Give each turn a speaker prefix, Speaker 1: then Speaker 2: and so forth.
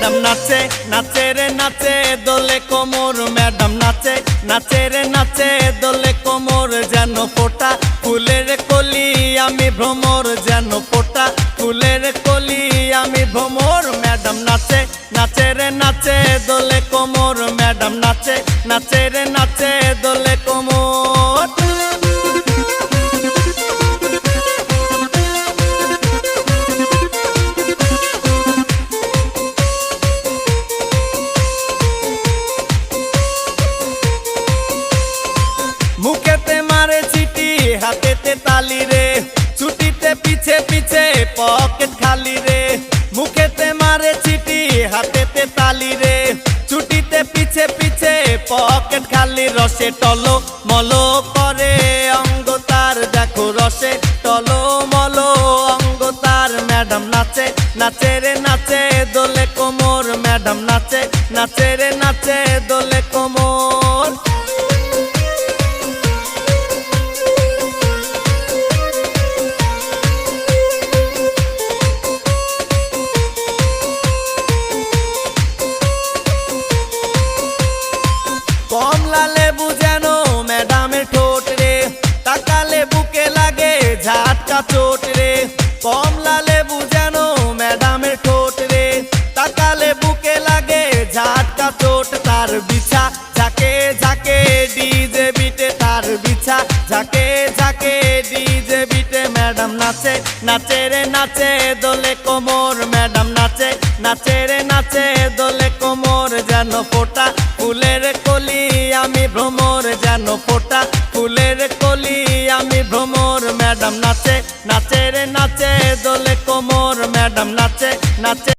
Speaker 1: madam নাচে নাচে রে নাচে দোলে কোমর ম্যাডাম নাচে নাচে রে নাচে দোলে কোমর যেন ফোটা ফুলের কলি আমি ভ্রমর যেন ফোটা ফুলের কলি আমি ভ্রমর ম্যাডাম নাচে নাচে রে নাচে দোলে কোমর ম্যাডাম নাচে নাচে রে নাচে দোলে কোমর মুখেতে মারে চিটি হাতেতে তালি রে ছুটিতে পিছে পিছে পকেট খালি রে মুখেতে মারে চিটি হাতেতে তালি রে ছুটিতে পিছে পিছে পকেট খালি রসে টলো মলো করে অঙ্গ তার দেখো রসে টলো মলো অঙ্গ তার ম্যাডাম নাচে নাচে রে নাচে দোলে কোমর ম্যাডাম নাচে নাচে রে নাচে দোলে কোমর কমলা লেবু যেন ম্যাডামের ঠোঁট রে তাকালে বুকে লাগে ঝাটকা চোট রে কমলা লেবু যেন ম্যাডামের ঠোঁট রে তাকালে বুকে লাগে ঝাটকা চোট তার বিছা ঝাঁকে ঝাঁকে ডিজে বিটে তার বিছা ঝাঁকে ঝাঁকে ডিজে বিটে ম্যাডাম নাচে নাচে রে নাচে দোলে কোমর ম্যাডাম নাচে নাচে রে নাচে দোলে কোমর যেন ফোটা ফুলের কলি আমি ভ্রমর যেন ফোটা ফুলের কলি আমি ভ্রমর ম্যাডাম নাচে নাচে রে নাচে দোলে কোমর ম্যাডাম নাচে নাচে